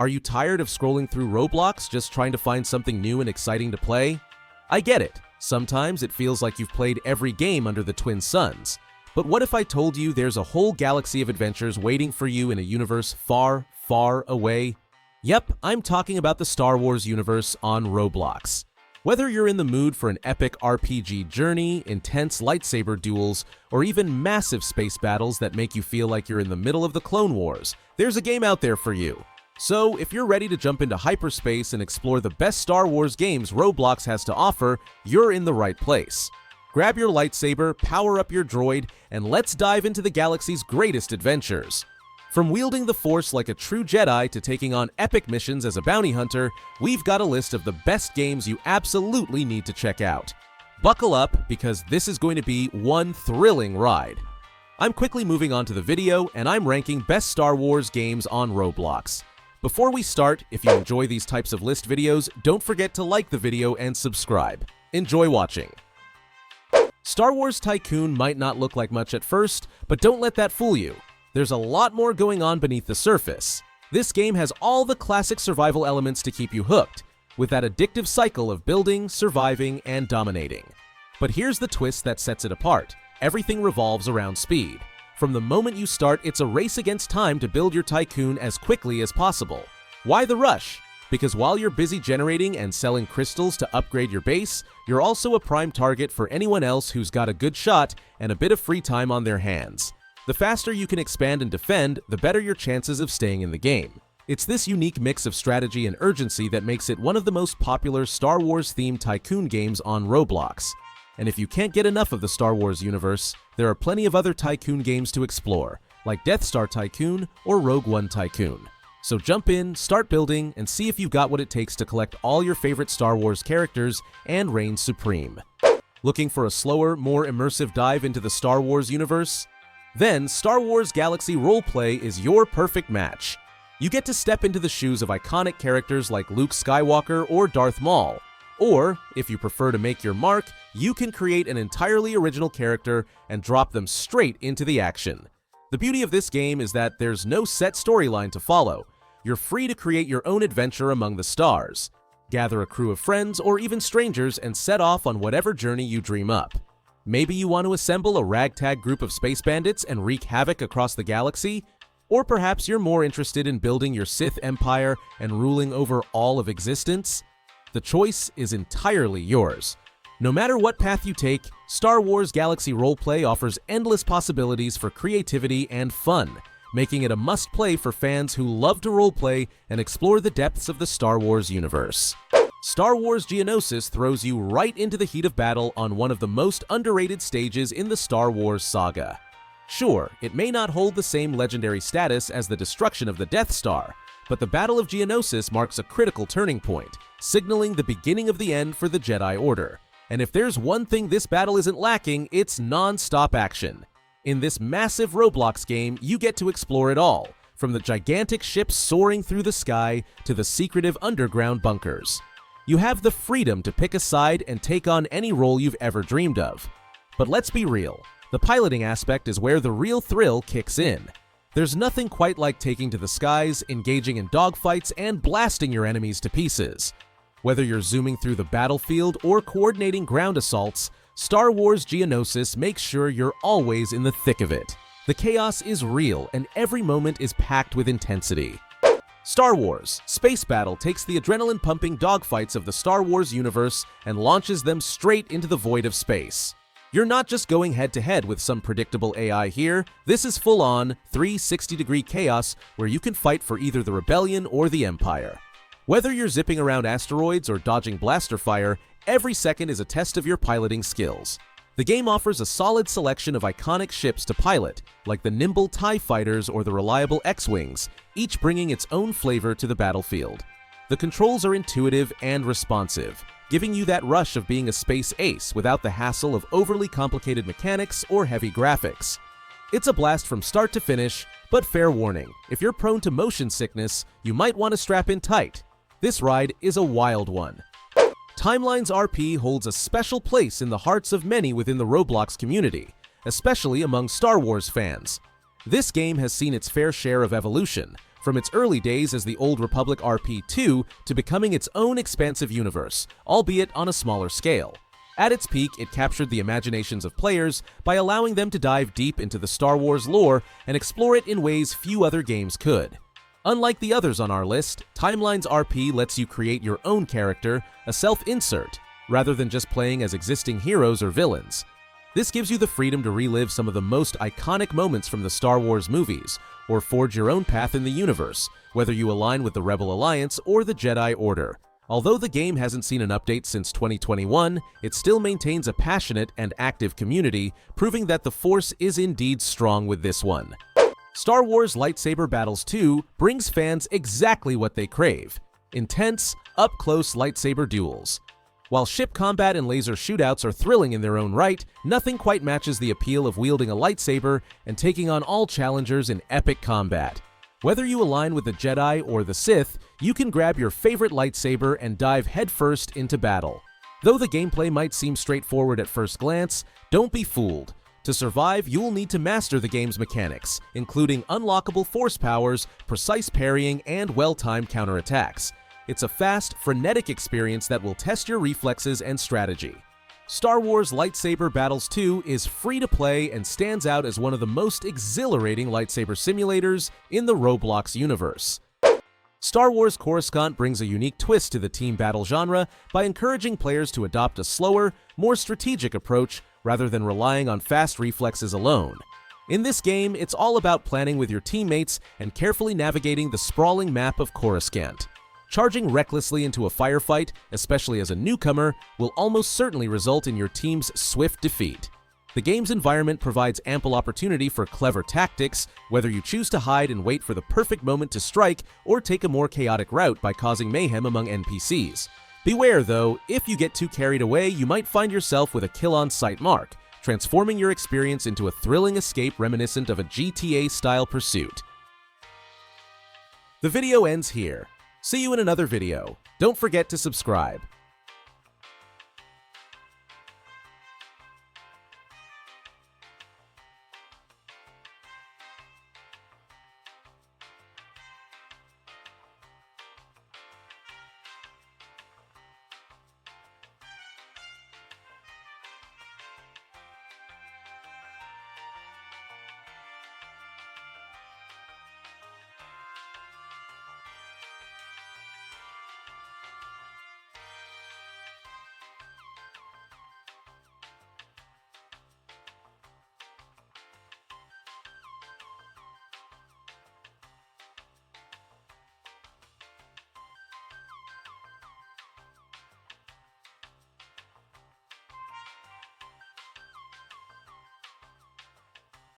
Are you tired of scrolling through Roblox just trying to find something new and exciting to play? I get it. Sometimes it feels like you've played every game under the twin suns. But what if I told you there's a whole galaxy of adventures waiting for you in a universe far, far away? Yep, I'm talking about the Star Wars universe on Roblox. Whether you're in the mood for an epic RPG journey, intense lightsaber duels, or even massive space battles that make you feel like you're in the middle of the Clone Wars, there's a game out there for you. So, if you're ready to jump into hyperspace and explore the best Star Wars games Roblox has to offer, you're in the right place. Grab your lightsaber, power up your droid, and let's dive into the galaxy's greatest adventures. From wielding the Force like a true Jedi to taking on epic missions as a bounty hunter, we've got a list of the best games you absolutely need to check out. Buckle up, because this is going to be one thrilling ride. I'm quickly moving on to the video, and I'm ranking best Star Wars games on Roblox. Before we start, if you enjoy these types of list videos, don't forget to like the video and subscribe. Enjoy watching. Star Wars Tycoon might not look like much at first, but don't let that fool you. There's a lot more going on beneath the surface. This game has all the classic survival elements to keep you hooked, with that addictive cycle of building, surviving, and dominating. But here's the twist that sets it apart. Everything revolves around speed. From the moment you start, it's a race against time to build your Tycoon as quickly as possible. Why the rush? Because while you're busy generating and selling crystals to upgrade your base, you're also a prime target for anyone else who's got a good shot and a bit of free time on their hands. The faster you can expand and defend, the better your chances of staying in the game. It's this unique mix of strategy and urgency that makes it one of the most popular Star Wars-themed Tycoon games on Roblox. And if you can't get enough of the Star Wars universe, there are plenty of other Tycoon games to explore, like Death Star Tycoon or Rogue One Tycoon. So jump in, start building, and see if you've got what it takes to collect all your favorite Star Wars characters and reign supreme. Looking for a slower, more immersive dive into the Star Wars universe? Then Star Wars Galaxy Roleplay is your perfect match. You get to step into the shoes of iconic characters like Luke Skywalker or Darth Maul. Or, if you prefer to make your mark, you can create an entirely original character and drop them straight into the action. The beauty of this game is that there's no set storyline to follow. You're free to create your own adventure among the stars. Gather a crew of friends or even strangers and set off on whatever journey you dream up. Maybe you want to assemble a ragtag group of space bandits and wreak havoc across the galaxy? Or perhaps you're more interested in building your Sith empire and ruling over all of existence? The choice is entirely yours. No matter what path you take, Star Wars Galaxy Roleplay offers endless possibilities for creativity and fun, making it a must-play for fans who love to roleplay and explore the depths of the Star Wars universe. Star Wars Geonosis throws you right into the heat of battle on one of the most underrated stages in the Star Wars saga. Sure, it may not hold the same legendary status as the destruction of the Death Star, but the Battle of Geonosis marks a critical turning point, signaling the beginning of the end for the Jedi Order. And if there's one thing this battle isn't lacking, it's non-stop action. In this massive Roblox game, you get to explore it all, from the gigantic ships soaring through the sky to the secretive underground bunkers. You have the freedom to pick a side and take on any role you've ever dreamed of. But let's be real, the piloting aspect is where the real thrill kicks in. There's nothing quite like taking to the skies, engaging in dogfights, and blasting your enemies to pieces. Whether you're zooming through the battlefield or coordinating ground assaults, Star Wars Geonosis makes sure you're always in the thick of it. The chaos is real, and every moment is packed with intensity. Star Wars Space Battle takes the adrenaline-pumping dogfights of the Star Wars universe and launches them straight into the void of space. You're not just going head-to-head with some predictable AI here, this is full-on 360-degree chaos where you can fight for either the Rebellion or the Empire. Whether you're zipping around asteroids or dodging blaster fire, every second is a test of your piloting skills. The game offers a solid selection of iconic ships to pilot, like the nimble TIE fighters or the reliable X-Wings, each bringing its own flavor to the battlefield. The controls are intuitive and responsive, giving you that rush of being a space ace without the hassle of overly complicated mechanics or heavy graphics. It's a blast from start to finish, but fair warning, if you're prone to motion sickness, you might want to strap in tight. This ride is a wild one. Timelines RP holds a special place in the hearts of many within the Roblox community, especially among Star Wars fans. This game has seen its fair share of evolution, from its early days as the Old Republic RP2 to becoming its own expansive universe, albeit on a smaller scale. At its peak, it captured the imaginations of players by allowing them to dive deep into the Star Wars lore and explore it in ways few other games could. Unlike the others on our list, Timelines RP lets you create your own character, a self-insert, rather than just playing as existing heroes or villains. This gives you the freedom to relive some of the most iconic moments from the Star Wars movies, or forge your own path in the universe, whether you align with the Rebel Alliance or the Jedi Order. Although the game hasn't seen an update since 2021, it still maintains a passionate and active community, proving that the Force is indeed strong with this one. Star Wars Lightsaber Battles 2 brings fans exactly what they crave: intense, up-close lightsaber duels. While ship combat and laser shootouts are thrilling in their own right, nothing quite matches the appeal of wielding a lightsaber and taking on all challengers in epic combat. Whether you align with the Jedi or the Sith, you can grab your favorite lightsaber and dive headfirst into battle. Though the gameplay might seem straightforward at first glance, don't be fooled. To survive, you'll need to master the game's mechanics, including unlockable force powers, precise parrying, and well-timed counterattacks. It's a fast, frenetic experience that will test your reflexes and strategy. Star Wars Lightsaber Battles 2 is free to play and stands out as one of the most exhilarating lightsaber simulators in the Roblox universe. Star Wars Coruscant brings a unique twist to the team battle genre by encouraging players to adopt a slower, more strategic approach rather than relying on fast reflexes alone. In this game, it's all about planning with your teammates and carefully navigating the sprawling map of Coruscant. Charging recklessly into a firefight, especially as a newcomer, will almost certainly result in your team's swift defeat. The game's environment provides ample opportunity for clever tactics, whether you choose to hide and wait for the perfect moment to strike or take a more chaotic route by causing mayhem among NPCs. Beware though, if you get too carried away, you might find yourself with a kill-on-sight mark, transforming your experience into a thrilling escape reminiscent of a GTA-style pursuit. The video ends here. See you in another video. Don't forget to subscribe.